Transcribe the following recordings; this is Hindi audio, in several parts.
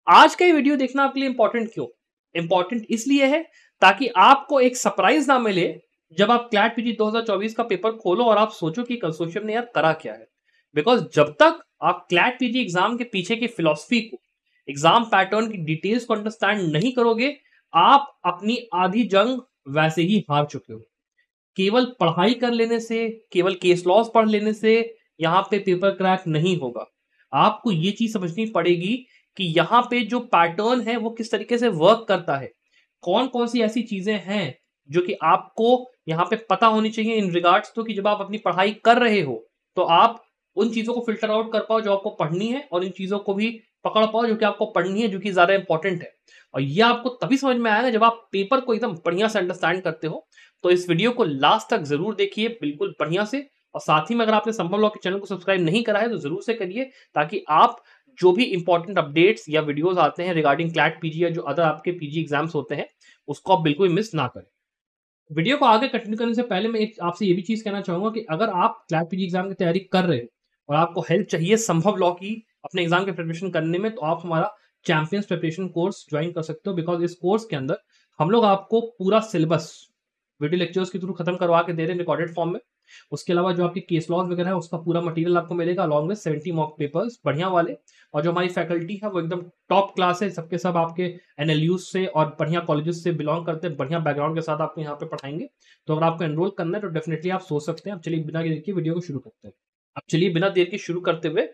आज का ये वीडियो देखना आपके लिए इंपॉर्टेंट क्यों? इंपॉर्टेंट इसलिए है ताकि आपको एक सरप्राइज ना मिले जब आप क्लैट पीजी 2024 का पेपर खोलो और आप सोचो कि कंसोर्शियम ने यार करा क्या है। बिकॉज जब तक आप क्लैट पीजी एग्जाम के पीछे की फिलॉसफी को, एग्जाम पैटर्न की डिटेल्स को अंडरस्टैंड नहीं करोगे, आप अपनी आधी जंग वैसे ही हार चुके हो। केवल पढ़ाई कर लेने से, केवल केस लॉस पढ़ लेने से यहाँ पे पेपर क्रैक नहीं होगा। आपको ये चीज समझनी पड़ेगी कि यहाँ पे जो पैटर्न है वो किस तरीके से वर्क करता है। कौन कौन सी ऐसी चीजें हैं जो कि आपको यहाँ पे पता होनी चाहिए इन रिगार्ड्स तो कि जब आप अपनी पढ़ाई कर रहे हो तो आप उन चीजों को फिल्टर आउट कर पाओ जो आपको पढ़नी है, और इन चीजों को भी पकड़ पाओ जो कि आपको पढ़नी है, जो कि ज्यादा इंपॉर्टेंट है। और ये आपको तभी समझ में आएगा जब आप पेपर को एकदम बढ़िया से अंडरस्टैंड करते हो। तो इस वीडियो को लास्ट तक जरूर देखिए, बिल्कुल बढ़िया से। और साथ ही में अगर आपने संभव लॉ के चैनल को सब्सक्राइब नहीं करा है तो जरूर से करिए, ताकि आप जो भी इंपॉर्टेंट अपडेट्स या वीडियोस आते हैं रिगार्डिंग क्लैट पीजी या जो अदर आपके पीजी एग्जाम्स होते हैं उसको आप बिल्कुल मिस ना करें। वीडियो को आगे कंटिन्यू करने से पहले मैं एक आपसे ये भी चीज कहना चाहूंगा कि अगर आप क्लैट पीजी एग्जाम की तैयारी कर रहे हो और आपको हेल्प चाहिए संभव लॉ की अपने एग्जाम की प्रिपरेशन करने में, तो आप हमारा चैंपियंस प्रिपरेशन कोर्स ज्वाइन कर सकते हो। बिकॉज इस कोर्स के अंदर हम लोग आपको पूरा सिलेबस वीडियो लेक्चर्स के थ्रू खत्म करवा के दे रहे हैं रिकॉर्डेड फॉर्म में। उसके अलावा जो आपके केस लॉज वगैरह है उसका पूरा मटेरियल आपको मिलेगा अलॉन्ग विद 70 मॉक पेपर्स बढ़िया वाले। और जो हमारी फैकल्टी है वो एकदम टॉप क्लास है, सबके सब आपके एनएलयू से और बढ़िया कॉलेजेस से बिलोंग करते हैं, बढ़िया बैकग्राउंड के साथ आपको यहाँ पे पढ़ाएंगे। तो अगर आपको एनरोल करना है तो डेफिनेटली आप सोच सकते हैं। अब चलिए बिना देर के वीडियो को शुरू करते हैं। अब चलिए बिना देर के शुरू करते हुए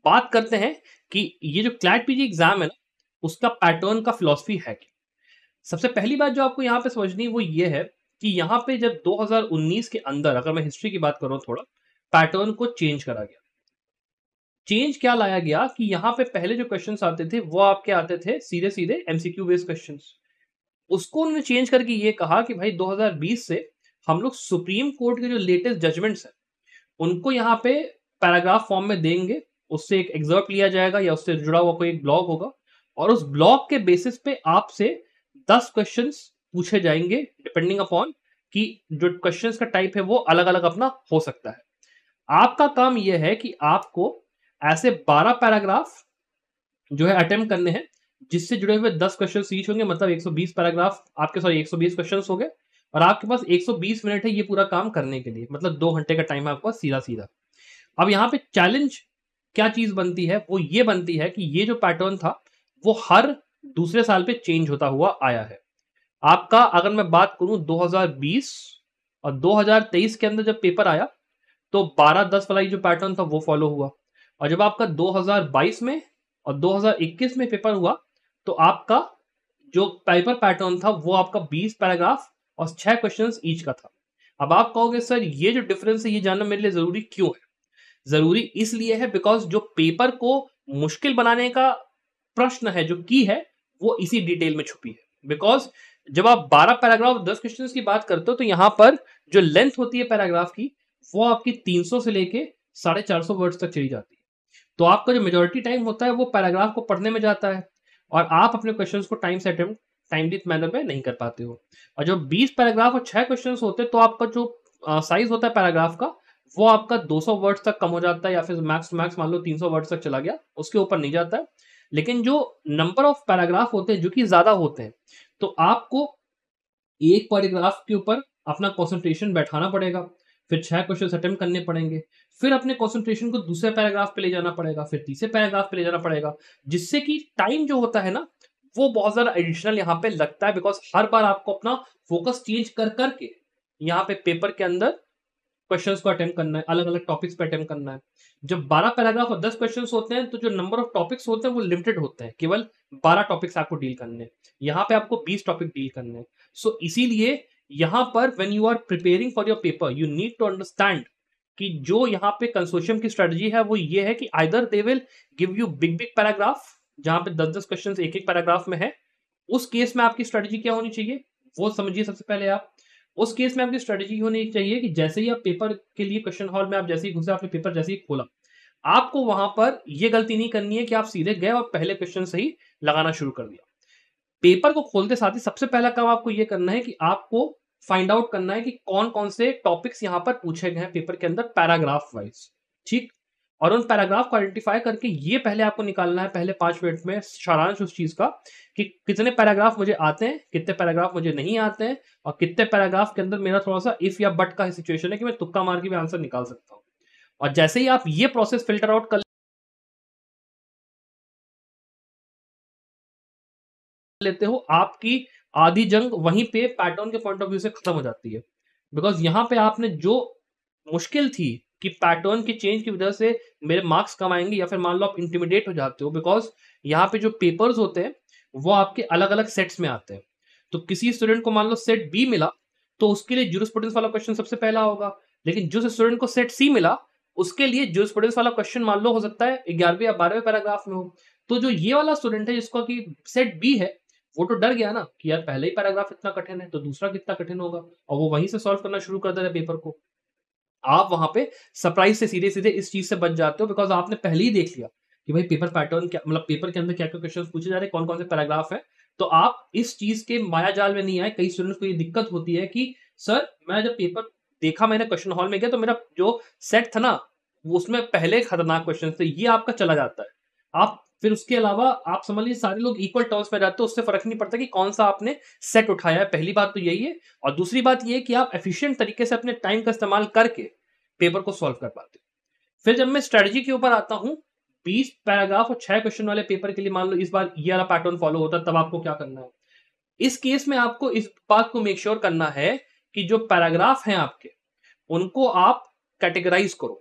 बात करते हैं कि ये जो क्लैट पीजी एग्जाम है ना, उसका पैटर्न का फिलॉसफी है क्या। सबसे पहली बात जो आपको यहाँ पे समझनी वो ये है कि यहाँ पे जब 2019 के अंदर, अगर मैं हिस्ट्री की बात करूं थोड़ा, पैटर्न को चेंज करा गया। चेंज क्या लाया गया कि यहाँ पे पहले जो क्वेश्चंस आते थे वो आपके आते थे सीधे सीधे एमसीक्यू बेस्ड क्वेश्चंस। उसको उन्होंने चेंज करके ये कहा कि भाई 2020 से हम लोग सुप्रीम कोर्ट के जो लेटेस्ट जजमेंट्स हैं उनको यहाँ पे पैराग्राफ फॉर्म में देंगे। उससे एक एग्जर्प्ट लिया जाएगा या उससे जुड़ा हुआ कोई एक ब्लॉग होगा, और उस ब्लॉग के बेसिस पे आपसे 10 क्वेश्चंस पूछे जाएंगे डिपेंडिंग अपॉन कि जो क्वेश्चंस का टाइप है वो अलग अलग अपना हो सकता है। आपका काम यह है कि आपको ऐसे 12 पैराग्राफ जो है अटेम्प्ट करने हैं, जिससे जुड़े हुए 10 क्वेश्चन ईच होंगे, मतलब 120 पैराग्राफ आपके, सॉरी 120 क्वेश्चन हो गए। और आपके पास 120 मिनट है ये पूरा काम करने के लिए, मतलब 2 घंटे का टाइम है आपके पास सीधा सीधा। अब यहाँ पे चैलेंज क्या चीज बनती है, वो ये बनती है कि ये जो पैटर्न था वो हर दूसरे साल पे चेंज होता हुआ आया है। आपका अगर मैं बात करूं 2020 और 2023 के अंदर जब पेपर आया तो 12-10 वाला जो पैटर्न था वो फॉलो हुआ। और जब आपका 2022 में और 2021 में पेपर हुआ तो आपका जो पेपर पैटर्न था वो आपका 20 पैराग्राफ और 6 क्वेश्चंस ईच का था। अब आप कहोगे सर ये जो डिफरेंस है ये जानना मेरे लिए जरूरी क्यों है। जरूरी इसलिए है बिकॉज जो पेपर को मुश्किल बनाने का प्रश्न है, जो की है, वो इसी डिटेल में छुपी है। बिकॉज जब आप 12 पैराग्राफ 10 क्वेश्चन की बात करते हो तो यहां पर जो लेंथ होती है पैराग्राफ की वो आपकी 300 से लेके 450 वर्ड्स तक चली जाती है। तो आपका जो मेजोरिटी टाइम होता है वो पैराग्राफ को पढ़ने में जाता है, और आप अपने क्वेश्चंस को टाइम से अटेम्प्ट टाइमली मैनर में नहीं कर पाते हो। और जो 20 पैराग्राफ और 6 क्वेश्चंस होते हैं तो आपका जो साइज होता है पैराग्राफ का वो आपका 200 वर्ड्स तक कम हो जाता है, या फिर मैक्स टू मैक्स मान लो 300 वर्ड्स तक चला गया, उसके ऊपर नहीं जाता है। लेकिन जो नंबर ऑफ पैराग्राफ होते हैं जो कि ज्यादा होते हैं, तो आपको एक पैराग्राफ के ऊपर अपना कंसंट्रेशन बैठाना पड़ेगा, फिर 6 क्वेश्चन अटेम्प्ट करने पड़ेंगे, फिर अपने कंसंट्रेशन को दूसरे पैराग्राफ पे ले जाना पड़ेगा, फिर तीसरे पैराग्राफ पे ले जाना पड़ेगा, जिससे कि टाइम जो होता है ना वो बहुत ज्यादा एडिशनल यहाँ पे लगता है। बिकॉज हर बार आपको अपना फोकस चेंज कर करके यहाँ पे पेपर के अंदर क्वेश्चंस को अटेम्प्ट करना है, अलग अलग टॉपिक्स पे अटेम्प्ट करना है। जब 12 पैराग्राफ और 10 क्वेश्चंस होते हैं तो जो नंबर ऑफ टॉपिक्स होते हैं वो लिमिटेड होते हैं, केवल 12 टॉपिक्स आपको डील करने हैं। यहाँ पे आपको 20 टॉपिक डील करने हैं। सो इसीलिए यहाँ पर when you are preparing for your paper you need to understand कि जो यहाँ पे कंसोर्शियम की स्ट्रेटजी है वो ये है कि either they will give you big big paragraph जहां पे 10-10 क्वेश्चंस एक एक पैराग्राफ में है। उस केस में आपकी स्ट्रेटजी क्या होनी चाहिए वो समझिए सबसे पहले आप। उस केस में आपकी स्ट्रेटजी होनी चाहिए कि जैसे ही आप पेपर के लिए क्वेश्चन हॉल में आप जैसे ही घुसे, आपने पेपर जैसे ही खोला, आपको वहां पर यह गलती नहीं करनी है कि आप सीधे गए और पहले क्वेश्चन से ही लगाना शुरू कर दिया। पेपर को खोलते साथ ही सबसे पहला काम आपको यह करना है कि आपको फाइंड आउट करना है कि कौन कौन से टॉपिक्स यहां पर पूछे गए हैं पेपर के अंदर पैराग्राफ वाइज। ठीक। और उन पैराग्राफ को आइडेंटिफाई करके ये पहले आपको निकालना है पहले 5 मिनट में सारांश उस चीज का कि कितने पैराग्राफ मुझे आते हैं, कितने पैराग्राफ मुझे नहीं आते हैं, और कितने पैराग्राफ के अंदर मेरा थोड़ा सा इफ या बट का सिचुएशन है कि मैं तुक्का मार के भी आंसर निकाल सकता हूँ। और जैसे ही आप ये प्रोसेस फिल्टर आउट कर लेते हो, आपकी आधी जंग वहीं पे पैटर्न के पॉइंट ऑफ व्यू से खत्म हो जाती है। बिकॉज यहां पे आपने जो मुश्किल थी कि पैटर्न की चेंज की वजह से मेरे मार्क्स कम आएंगे, या फिर मान लो आप इंटिमिडेट हो जाते हो, बिकॉज यहाँ पे जो पेपर्स होते हैं वो आपके अलग अलग सेट्स में आते हैं। तो किसी स्टूडेंट को मान लो सेट बी मिला तो उसके लिए ज्यूरिस्प्रूडेंस वाला क्वेश्चन सबसे पहला होगा, लेकिन जिस स्टूडेंट को सेट सी मिला उसके लिए ज्यूरिस्प्रूडेंस वाला क्वेश्चन मान लो हो सकता है 11वें या 12वें पैराग्राफ में हो। तो जो ये वाला स्टूडेंट है जिसका कि सेट बी है, वो तो डर गया ना कि यार पहले ही पैराग्राफ इतना कठिन है तो दूसरा कितना कठिन होगा, और वो वहीं से सॉल्व करना शुरू कर देता है पेपर को। आप वहां पे सरप्राइज से सीधे सीधे इस चीज से बच जाते हो, बिकॉज आपने पहले ही देख लिया कि भाई पेपर पैटर्न क्या, मतलब पेपर के अंदर क्या क्या क्वेश्चन पूछे जा रहे हैं, कौन कौन से पैराग्राफ है। तो आप इस चीज के माया जाल में नहीं आए। कई स्टूडेंट्स को ये दिक्कत होती है कि सर मैं जब पेपर देखा, मैंने क्वेश्चन हॉल में गया तो मेरा जो सेट था ना वो उसमें पहले खतरनाक क्वेश्चन थे, ये आपका चला जाता है। आप फिर उसके अलावा आप समझ लीजिए सारे लोग इक्वल टर्म्स में जाते हो, उससे फर्क नहीं पड़ता कि कौन सा आपने सेट उठाया है। पहली बात तो यही है। और दूसरी बात ये है कि आप एफिशिएंट तरीके से अपने टाइम का इस्तेमाल करके पेपर को सॉल्व कर पाते हो। फिर जब मैं स्ट्रेटजी के ऊपर आता हूं, 20 पैराग्राफ और 6 क्वेश्चन वाले पेपर के लिए मान लो इस बार ये वाला पैटर्न फॉलो होता है, तब आपको क्या करना है? इस केस में आपको इस बात को मेक श्योर करना है कि जो पैराग्राफ हैं आपके, उनको आप कैटेगराइज करो।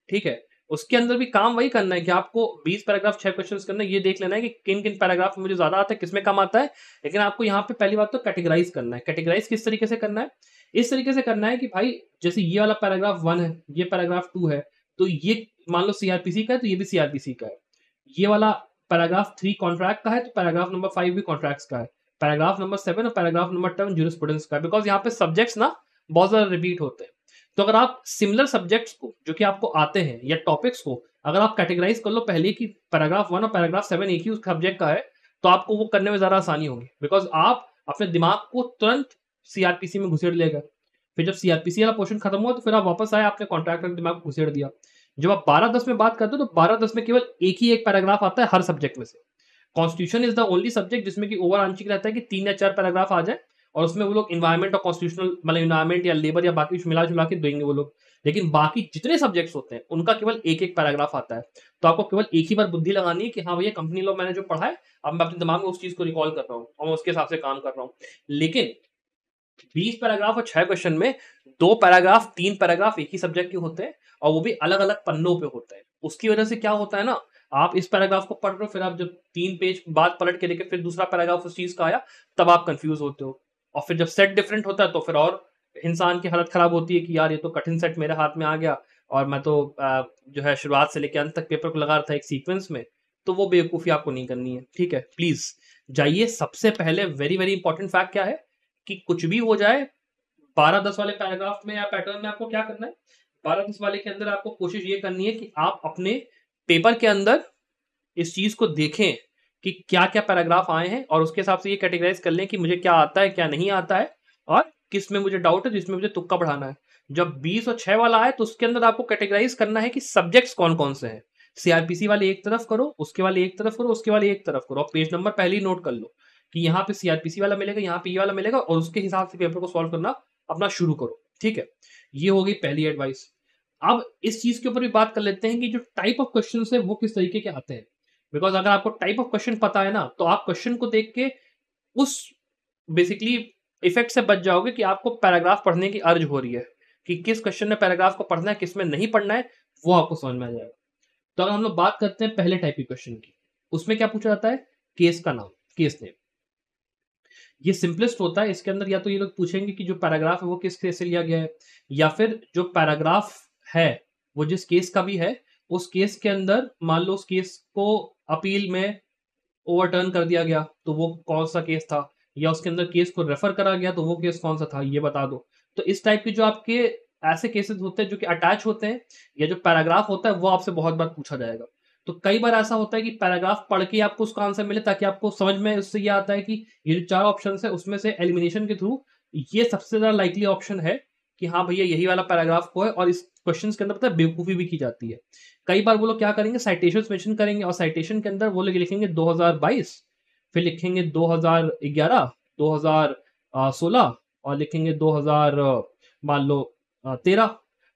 ठीक है, उसके अंदर भी काम वही करना है कि आपको 20 पैराग्राफ 6 क्वेश्चंस करना है, ये देख लेना है कि किन किन पैराग्राफ में मुझे ज्यादा आता है, किसमें कम आता है। लेकिन आपको यहाँ पे पहली बात तो कैटेगराइज करना है। कैटेगराइज किस तरीके से करना है? इस तरीके से करना है कि भाई जैसे ये वाला पैराग्राफ 1 है, ये पैराग्राफ 2 है, तो ये मान लो सीआरपीसी का है तो ये भी सीआरपीसी का है। ये वाला पैराग्राफ 3 कॉन्ट्रैक्ट का है तो पैराग्राफ नंबर 5 भी कॉन्ट्रैक्ट्स का है। पैराग्राफ नंबर 7 और पैराग्राफ नंबर 10 ज्यूरिस्प्रूडेंस का है, बिकॉज यहाँ पे सब्जेक्ट्स ना बहुत ज्यादा रिपीट होते हैं। तो अगर आप सिमिलर सब्जेक्ट्स को जो कि आपको आते हैं या टॉपिक्स को अगर आप कैटेगराइज कर लो पहले कि पैराग्राफ 1 और पैराग्राफ 7 एक ही उस सब्जेक्ट का है, तो आपको वो करने में ज्यादा आसानी होगी, बिकॉज आप अपने दिमाग को तुरंत सीआरपीसी में घुसेड़ लेगा। फिर जब सीआरपीसी वाला पोर्शन खत्म हुआ तो फिर आप वापस आए, आपने कॉन्ट्रैक्ट का दिमाग को घुसेड़ दिया। जब आप 12-10 में बात करते हो तो 12-10 में केवल एक ही एक पैराग्राफ आता है हर सब्जेक्ट में से। Constitution is the only subject जिसमें कि ओवर आंशिक रहता है कि 3 या 4 पैराग्राफ आ जाए, और उसमें वो लोग इन्वायरमेंट और कॉन्स्टिट्यूशनल मतलब इन्वायरमेंट या लेबर या बाकी मिला जुला के देंगे वो लोग। लेकिन बाकी जितने सब्जेक्ट्स होते हैं उनका केवल एक एक पैराग्राफ आता है। तो आपको केवल एक ही बार बुद्धि लगानी है कि हाँ भैया कंपनी लॉ मैंने जो पढ़ा है अब मैं अपने दिमाग में उस चीज को रिकॉल कर रहा हूँ और मैं उसके हिसाब से काम कर रहा हूँ। लेकिन 20 पैराग्राफ और 6 क्वेश्चन में 2 पैराग्राफ 3 पैराग्राफ एक ही सब्जेक्ट के होते हैं, और वो भी अलग अलग पन्नों पे होते हैं। उसकी वजह से क्या होता है ना, आप इस पैराग्राफ को पढ़ रहे हो, फिर आप जब 3 पेज बाद पलट के देखे फिर दूसरा पैराग्राफ उस चीज का आया, तब आप कंफ्यूज होते हो। और फिर जब सेट डिफरेंट होता है तो फिर और इंसान की हालत खराब होती है कि यार ये तो कठिन सेट मेरे हाथ में आ गया, और मैं तो जो है शुरुआत से लेकर अंत तक पेपर को लगा रहा था एक सीक्वेंस में। तो वो बेवकूफी आपको नहीं करनी है। ठीक है, प्लीज जाइए। सबसे पहले वेरी वेरी इंपॉर्टेंट फैक्ट क्या है कि कुछ भी हो जाए 12-10 वाले पैराग्राफ में या पैटर्न में आपको क्या करना है, 12-10 वाले के अंदर आपको कोशिश ये करनी है कि आप अपने पेपर के अंदर इस चीज को देखें कि क्या क्या पैराग्राफ आए हैं, और उसके हिसाब से ये कैटेगराइज कर लें कि मुझे क्या आता है क्या नहीं आता है, और किस में मुझे डाउट है जिसमें मुझे तुक्का बढ़ाना है। जब 20 और 6 वाला आए तो उसके अंदर आपको कैटेगराइज करना है कि सब्जेक्ट्स कौन कौन से हैं। सीआरपीसी वाले एक तरफ करो, उसके वाले एक तरफ करो, उसके वाले एक तरफ करो, और पेज नंबर पहले ही नोट कर लो कि यहाँ पे सीआरपीसी वाला मिलेगा, यहाँ पे ये वाला मिलेगा, और उसके हिसाब से पेपर को सॉल्व करना अपना शुरू करो। ठीक है, ये हो गई पहली एडवाइस। अब इस चीज के ऊपर भी बात कर लेते हैं कि जो टाइप ऑफ क्वेश्चन है वो किस तरीके के आते हैं। बिकॉज अगर आपको टाइप ऑफ क्वेश्चन पता है ना, तो आप क्वेश्चन को देख के उस बेसिकली इफेक्ट से बच जाओगे कि आपको पैराग्राफ पढ़ने की अर्ज हो रही है, कि किस क्वेश्चन में पैराग्राफ को पढ़ना है किस में नहीं पढ़ना है, वो आपको समझ में आ जाएगा। तो अगर हम लोग बात करते हैं पहले टाइप की क्वेश्चन की, उसमें क्या पूछा जाता है, केस का नाम, केस नेम। ये सिंपलेस्ट होता है। इसके अंदर या तो ये लोग पूछेंगे कि जो पैराग्राफ है वो किस केस से लिया गया है, या फिर जो पैराग्राफ है वो जिस केस का भी है उस केस के अंदर मान लो उस केस को अपील में ओवरटर्न कर दिया गया तो वो कौन सा केस था, या उसके अंदर केस को रेफर करा गया तो वो केस कौन सा था, ये बता दो। तो इस टाइप के जो आपके ऐसे केसेस होते हैं जो कि अटैच होते हैं, या जो पैराग्राफ होता है वो आपसे बहुत बार पूछा जाएगा। तो कई बार ऐसा होता है कि पैराग्राफ पढ़ के आपको उसका आंसर मिले, ताकि आपको समझ में उससे ये आता है कि ये जो 4 ऑप्शन है उसमें से एलिमिनेशन के थ्रू ये सबसे ज्यादा लाइकली ऑप्शन है कि हाँ भैया यही वाला पैराग्राफ को है, और इस क्वेश्चन के अंदर पता है बेवकूफी भी की जाती है। कई बार वो लोग क्या करेंगे, साइटेशन मेंशन करेंगे, और साइटेशन के अंदर वो लोग लिखेंगे 2022, फिर लिखेंगे 2011, 2016, और लिखेंगे 2000 मान लो 13।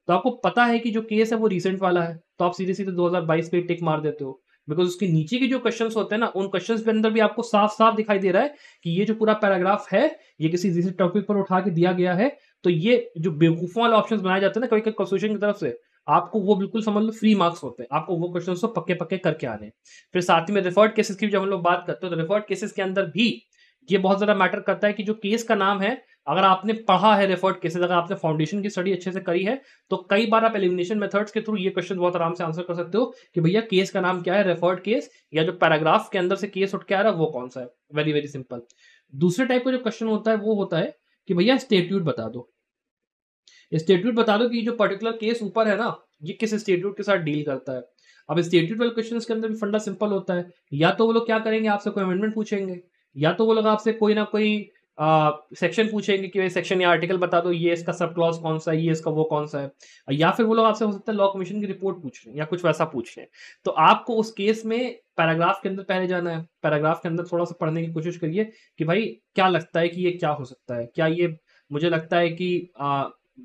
तो आपको पता है कि जो केस है वो रिसेंट वाला है, तो आप सीधे सीधे 2022 पे टिक मार देते हो, बिकॉज उसके नीचे के जो क्वेश्चंस होते हैं ना, उन क्वेश्चंस के अंदर भी आपको साफ साफ दिखाई दे रहा है कि ये जो पूरा पैराग्राफ है ये किसी रिसेंट टॉपिक पर उठा के दिया गया है। तो ये जो बेवकूफों वाले ऑप्शंस बनाए जाते हैं ना कभी कभी कंस्टिट्यूशन की तरफ से, आपको वो बिल्कुल समझ लो फ्री मार्क्स होते हैं, आपको वो क्वेश्चन तो पक्के पक्के करके आने हैं। फिर साथ ही में रेफर्ड केसेस की जब हम लोग बात करते हैं, तो रेफर्ड केसेस के अंदर भी ये बहुत ज्यादा मैटर करता है कि जो केस का नाम है, अगर आपने पढ़ा है रेफर्ड केसेस, अगर आपने फाउंडेशन की स्टडी अच्छे से करी है, तो कई बार आप एलिमिनेशन मेथड्स के थ्रू ये क्वेश्चन बहुत आराम से आंसर कर सकते हो कि भैया केस का नाम क्या है, रेफर्ड केस, या जो पैराग्राफ के अंदर से केस उठ के आ रहा है वो कौन सा है। Very very simple. दूसरे टाइप का जो क्वेश्चन होता है वो होता है कि भैया स्टेट्यूट बता दो, स्टेट्यूट बता दो कि जो पर्टिकुलर केस ऊपर है ना, ये किस स्टेट्यूट के साथ डील करता है। अब स्टेट्यूट वाले क्वेश्चन के अंदर भी फंडा सिंपल होता है, या तो वो लोग क्या करेंगे, आपसे कोई अमेंडमेंट पूछेंगे, या तो वो लोग आपसे कोई ना कोई सेक्शन पूछेंगे कि भाई सेक्शन या आर्टिकल बता दो, ये इसका सब क्लॉज कौन सा है, ये इसका वो कौन सा है, या फिर वो लोग आपसे हो सकता है लॉ कमीशन की रिपोर्ट पूछ लें या कुछ वैसा पूछ लें। तो आपको उस केस में पैराग्राफ के अंदर पहले जाना है, पैराग्राफ के अंदर थोड़ा सा पढ़ने की कोशिश करिए कि भाई क्या लगता है कि ये क्या हो सकता है, क्या ये, मुझे लगता है कि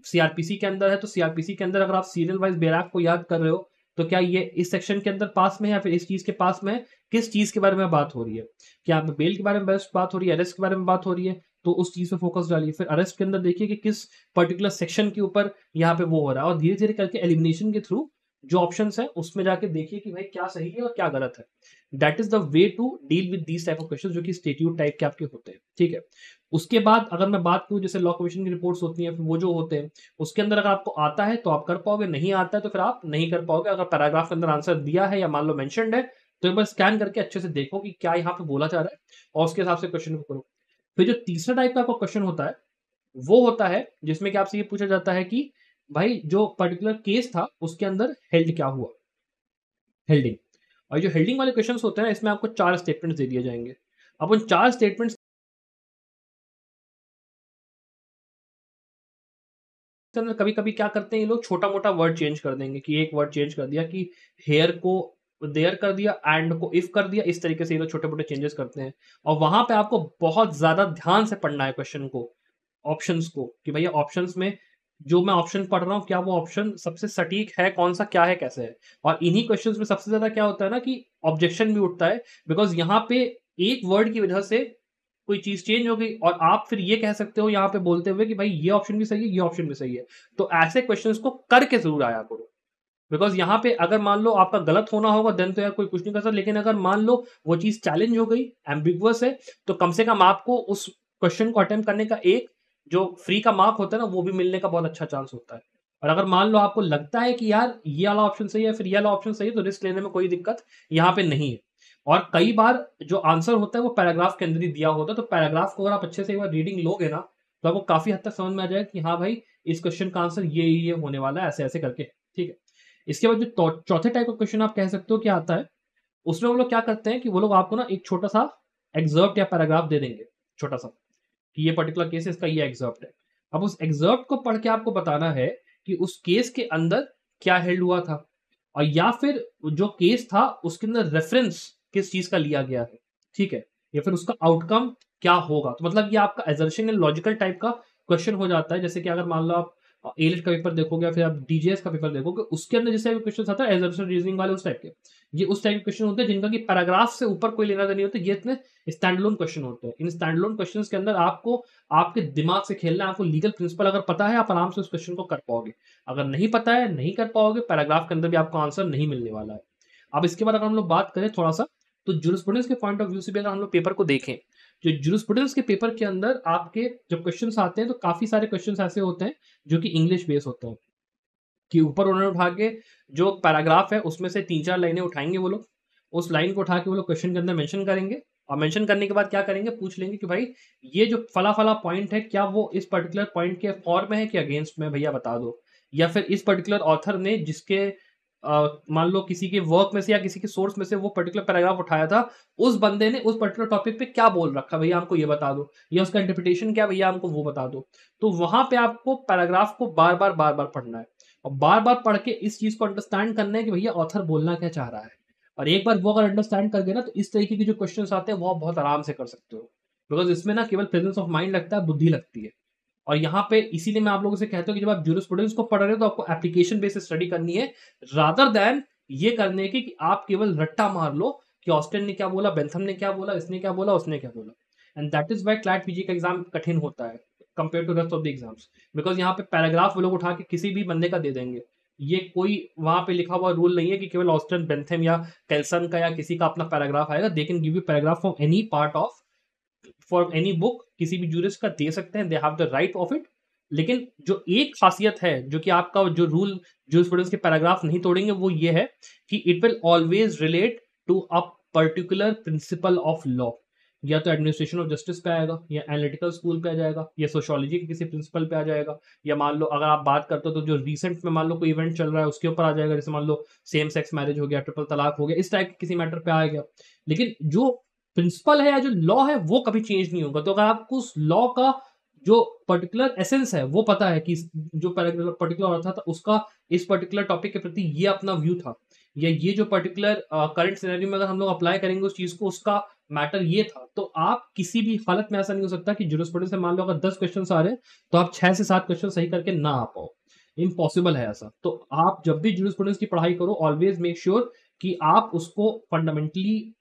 सीआरपीसी के अंदर है, तो सीआरपीसी के अंदर अगर आप सीरियल वाइज बैराक को याद कर रहे हो, तो क्या ये इस सेक्शन के अंदर पास में है या फिर इस चीज के पास में है, किस चीज के बारे में बात हो रही है, क्या आप बेल के बारे में बात हो रही है, अरेस्ट के बारे में बात हो रही है, तो उस चीज पे फोकस डालिए। फिर अरेस्ट के अंदर देखिए कि किस पर्टिकुलर सेक्शन के ऊपर यहाँ पे वो हो रहा है, और धीरे धीरे करके एलिमिनेशन के थ्रू जो ऑप्शंस है उसमें जाके देखिए कि भाई क्या सही है और क्या गलत है। That is the way to deal with these type of question जो कि स्टेट्यूट टाइप के आपके होते हैं, ठीक है। उसके बाद अगर मैं बात करूं जैसे लॉ कमीशन की रिपोर्ट्स होती हैं, वो जो होते हैं उसके अंदर अगर आपको आता है तो आप कर पाओगे, नहीं आता है तो फिर आप नहीं कर पाओगे। अगर पैराग्राफ के अंदर आंसर दिया है या मान लो मेंशन्ड है, तो एक बार स्कैन करके अच्छे से देखो कि क्या यहाँ पे बोला जा रहा है, और उसके हिसाब से क्वेश्चन को करो। फिर जो तीसरा टाइप का आपका क्वेश्चन होता है वो होता है जिसमें कि आपसे ये पूछा जाता है कि भाई जो पर्टिकुलर केस था उसके अंदर हेल्ड क्या हुआ, हेल्डिंग। और जो हेल्डिंग वाले क्वेश्चंस होते हैं इसमें आपको 4 स्टेटमेंट्स दे दिए जाएंगे। अब उन 4 स्टेटमेंट्स के अंदर कभी-कभी क्या करते हैं ये लोग, छोटा-मोटा वर्ड चेंज कर देंगे कि एक वर्ड चेंज कर दिया कि हेयर को देयर कर दिया, एंड को इफ कर दिया, इस तरीके से ये लोग छोटे-मोटे चेंजेस करते हैं। और वहां पे आपको बहुत ज्यादा ध्यान से पढ़ना है क्वेश्चन को, ऑप्शंस को, कि भैया ऑप्शंस में जो मैं ऑप्शन पढ़ रहा हूँ क्या वो ऑप्शन सबसे सटीक है, कौन सा क्या है, कैसे है। और इन्हीं क्वेश्चंस में सबसे ज्यादा क्या होता है ना कि ऑब्जेक्शन भी उठता है, बिकॉज यहाँ पे एक वर्ड की वजह से कोई चीज चेंज हो गई, और आप फिर ये कह सकते हो यहाँ पे बोलते हुए कि भाई ये ऑप्शन भी सही है, ये ऑप्शन भी सही है। तो ऐसे क्वेश्चंस को करके जरूर आया करो, बिकॉज यहाँ पे अगर मान लो आपका गलत होना होगा देन तो यार कोई कुछ नहीं कर सकता, लेकिन अगर मान लो वो चीज चैलेंज हो गई, एम्बिगुअस है, तो कम से कम आपको उस क्वेश्चन को अटेम्प्ट करने का एक जो फ्री का मार्क होता है ना वो भी मिलने का बहुत अच्छा चांस होता है। और अगर मान लो आपको लगता है कि यार ये वाला ऑप्शन सही है फिर ये वाला ऑप्शन सही है, तो रिस्क लेने में कोई दिक्कत यहाँ पे नहीं है। और कई बार जो आंसर होता है वो पैराग्राफ के अंदर ही दिया होता है, तो पैराग्राफ को अगर आप अच्छे से एक बार रीडिंग लोगे ना, तो आपको काफी हद तक समझ में आ जाएगा कि हाँ भाई इस क्वेश्चन का आंसर ये होने वाला है, ऐसे ऐसे करके, ठीक है। इसके बाद जो चौथे टाइप का क्वेश्चन आप कह सकते हो क्या आता है, उसमें वो लोग क्या करते हैं कि वो लोग आपको ना एक छोटा सा एग्जर्प्ट या पैराग्राफ दे देंगे, छोटा सा, कि ये पर्टिकुलर केस इसका ये एग्जर्प्ट है। अब उस एग्जर्प्ट को पढ़ के आपको बताना है कि उस केस के अंदर क्या हेल्ड हुआ था, और या फिर जो केस था उसके अंदर रेफरेंस किस चीज का लिया गया है, ठीक है, या फिर उसका आउटकम क्या होगा। तो मतलब ये आपका एजर्शन एंड लॉजिकल टाइप का क्वेश्चन हो जाता है। जैसे कि अगर मान लो आप एलिट का पेपर देखोगे या फिर आप डीजेएस का पेपर देखोगे, उसके अंदर जैसे क्वेश्चन आता है एजर्शन रीजनिंग वाले, उस टाइप के ये उस टाइप के क्वेश्चन होते हैं जिनका कि पैराग्राफ से ऊपर कोई लेना देना नहीं होता, ये इतने स्टैंडलोन क्वेश्चन होते हैं। इन स्टैंडलोन क्वेश्चंस के अंदर आपको आपके दिमाग से खेलना है, आपको लीगल प्रिंसिपल अगर पता है आप आराम से उस क्वेश्चन को कर पाओगे, अगर नहीं पता है नहीं कर पाओगे, पैराग्राफ के अंदर भी आपको आंसर नहीं मिलने वाला है। अब इसके बाद अगर हम लोग बात करें थोड़ा सा, तो जूरिस्प्रूडेंस के पॉइंट ऑफ व्यू से भी अगर हम लोग पेपर को देखें, जो जूरिस्प्रूडेंस के पेपर के अंदर आपके जब क्वेश्चंस आते हैं तो काफी सारे क्वेश्चंस ऐसे होते हैं जो कि इंग्लिश बेस होते हैं, कि ऊपर उन्होंने उठा के जो पैराग्राफ है उसमें से 3-4 लाइनें उठाएंगे वो लोग, उस लाइन को उठा के वो लोग क्वेश्चन के अंदर मेंशन करेंगे, और मेंशन करने के बाद क्या करेंगे, पूछ लेंगे कि भाई ये जो फला फला पॉइंट है क्या वो इस पर्टिकुलर पॉइंट के फॉर में है कि अगेंस्ट में, भैया बता दो। या फिर इस पर्टिकुलर ऑथर ने जिसके मान लो किसी के वर्क में से या किसी के सोर्स में से वो पर्टिकुलर पैराग्राफ उठाया था, उस बंदे ने उस पर्टिकुलर टॉपिक पे क्या बोल रखा, भैया हमको ये बता दो, या उसका इंटरप्रिटेशन क्या, भैया हमको वो बता दो। तो वहां पे आपको पैराग्राफ को बार बार पढ़ना है, और बार बार पढ़ के इस चीज को अंडरस्टैंड करना है कि भैया ऑथर बोलना क्या चाह रहा है। और एक बार वो अगर अंडरस्टैंड कर गए ना, तो इस तरीके के जो क्वेश्चन आते हैं वो आप बहुत आराम से कर सकते हो, बिकॉज इसमें ना केवल प्रेजेंस ऑफ माइंड लगता है, बुद्धि लगती है। और यहाँ पे इसीलिए मैं आप लोगों से कहता हूँ कि जब आप जूरिस्प्रूडेंस को पढ़ रहे हो तो आपको एप्लीकेशन बेस्ड स्टडी करनी है, रादर देन ये करने की कि आप केवल रट्टा मार लो कि ऑस्टिन ने क्या बोला, बेंथम ने क्या बोला, इसने क्या बोला, उसने क्या बोला। And that is why CLAT PG का एग्जाम कठिन होता है compare to rest of the exams, because यहाँ पे पैराग्राफ वो लोग उठा के किसी भी बंदे का दे देंगे। ये कोई वहां पे लिखा हुआ रूल नहीं है कि केवल ऑस्टिन, बेंथम या कैल्सन का या किसी का अपना पैराग्राफ आएगा। They can give you paragraph from any part of, for any book, किसी भी जूरिस्ट का दे सकते हैं, they have the right of it. लेकिन जो एक खासियत है जो कि आपका जो रूल जूरिस्प्रूडेंस के पैराग्राफ नहीं तोड़ेंगे, वो ये है कि it will always relate to a particular principle of law. या तो एडमिनिस्ट्रेशन ऑफ जस्टिस पे आएगा, या एनालिटिकल स्कूल पे आ जाएगा, या सोशियोलॉजी के किसी प्रिंसिपल पे आ जाएगा, या मान लो अगर आप बात करते हो तो जो रिसेंट में मान लो कोई इवेंट चल रहा है उसके ऊपर आ जाएगा, जैसे मान लो सेम सेक्स मैरिज हो गया, ट्रिपल तलाक हो गया, इस टाइप के किसी मैटर पे आ गया। लेकिन जो प्रिंसिपल है या जो लॉ है वो कभी चेंज नहीं होगा। तो अगर आपको उस लॉ का जो पर्टिकुलर एसेंस है वो पता है कि जो पर्टिकुलर ऑथर था उसका इस पर्टिकुलर टॉपिक के प्रति ये अपना व्यू था, या ये जो पर्टिकुलर करंट सिनेरियो में अगर हम लोग अप्लाई करेंगे उस चीज को, उसका मैटर ये था, तो आप किसी भी हालत में ऐसा नहीं हो सकता कि जूरिस्प्रूडेंस से मान लो अगर 10 क्वेश्चन आ रहे हैं तो आप 6 से 7 क्वेश्चन सही करके ना आ पाओ। इम्पॉसिबल है ऐसा। तो आप जब भी जूरिस्प्रूडेंस की पढ़ाई करो, ऑलवेज मेक श्योर कि आप उसको फंडामेंटली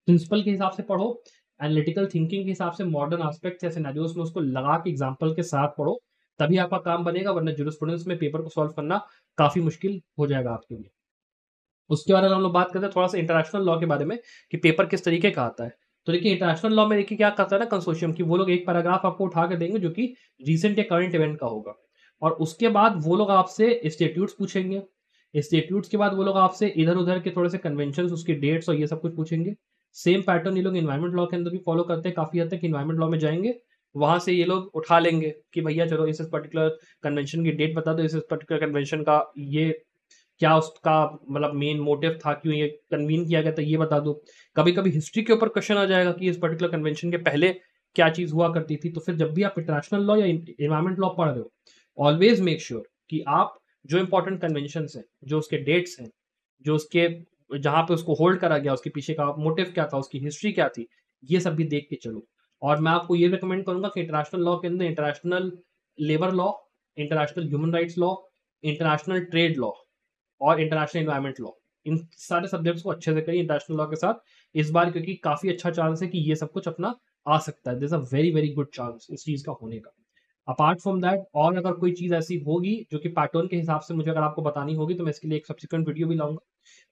प्रिंसिपल के हिसाब से पढ़ो, एनालिटिकल थिंकिंग के हिसाब से, मॉडर्न एस्पेक्ट्स या सिनेरियोस में उसको लगा के एग्जांपल के साथ पढ़ो, तभी आपका काम बनेगा, वरना जूरिस्प्रूडेंस में पेपर को सॉल्व करना काफी मुश्किल हो जाएगा आपके लिए। उसके बाद अगर हम लोग बात करते हैं थोड़ा सा इंटरनेशनल लॉ के बारे में कि पेपर किस तरीके का आता है, तो देखिए इंटरनेशनल लॉ में देखिए क्या करता है ना कंसोर्शियम की, वो लोग एक पैराग्राफ आपको उठा के देंगे जो कि रिसेंट या करंट इवेंट का होगा, और उसके बाद वो लोग आपसे स्टेट्यूट्स पूछेंगे। स्टेट्यूट्स के बाद वो लोग आपसे इधर उधर के थोड़े से कन्वेंशन, उसकी डेट्स और ये सब कुछ पूछेंगे। सेम पैटर्न ये लोग इन्वायरमेंट लॉ के अंदर भी फॉलो करते हैं काफी हद तक। इन्वायरमेंट लॉ में जाएंगे, वहां से ये लोग उठा लेंगे कि भैया चलो इस पर्टिकुलर कन्वेंशन की डेट बता दो, इस पर्टिकुलर कन्वेंशन का ये क्या उसका मतलब मेन मोटिव था, क्यों ये कन्वीन किया गया था, ये बता दो। कभी कभी हिस्ट्री के ऊपर क्वेश्चन आ जाएगा कि इस पर्टिकुलर कन्वेंशन के पहले क्या चीज हुआ करती थी। तो फिर जब भी आप इंटरनेशनल लॉ या इन्वायरमेंट लॉ पढ़ रहे हो, ऑलवेज मेक श्योर कि आप जो इंपॉर्टेंट कन्वेंशन हैं, जो उसके डेट्स हैं, जो उसके जहां पे उसको होल्ड करा गया, उसके पीछे का मोटिव क्या था, उसकी हिस्ट्री क्या थी, ये सब भी देख के चलो। और मैं आपको ये रिकमेंड करूंगा कि इंटरनेशनल लॉ के अंदर international labour law, international human rights law, international trade law और इंटरनेशनल एनवायरमेंट लॉ, इन सारे सब्जेक्ट्स को अच्छे से करिए इंटरनेशनल लॉ के साथ इस बार, क्योंकि काफी अच्छा चांस है कि ये सब कुछ अपना आ सकता है। This a very very good chance इस चीज का होने का। अपार्ट फ्रॉम दैट और अगर कोई चीज ऐसी होगी जो कि पैटर्न के हिसाब से मुझे अगर आपको बतानी होगी, तो मैं इसके लिए एक सब्सिक्वेंट वीडियो भी लाऊंगा।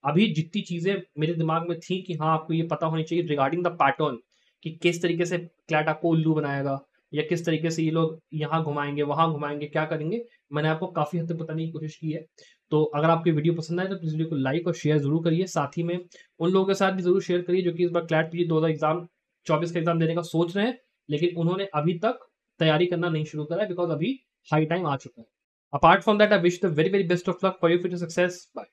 अभी जितनी चीजें मेरे दिमाग में थी कि हाँ आपको ये पता होनी चाहिए रिगार्डिंग द पैटर्न, कि किस तरीके से क्लैट आपको उल्लू बनाएगा, या किस तरीके से ये लोग यहाँ घुमाएंगे वहां घुमाएंगे, क्या करेंगे, मैंने आपको काफी हद तक बताने की कोशिश की है। तो अगर आपको वीडियो पसंद आए तो प्लीज वीडियो को लाइक और शेयर जरूर करिए। साथ ही में उन लोगों के साथ भी जरूर शेयर करिए जो कि इस बार क्लैट पीजी 2024 का एग्जाम देने का सोच रहे हैं, लेकिन उन्होंने अभी तक तैयारी करना नहीं शुरू करा है, बिकॉज अभी हाई टाइम आ चुका है। Apart from that I wish the very very best of luck for your future success. Bye.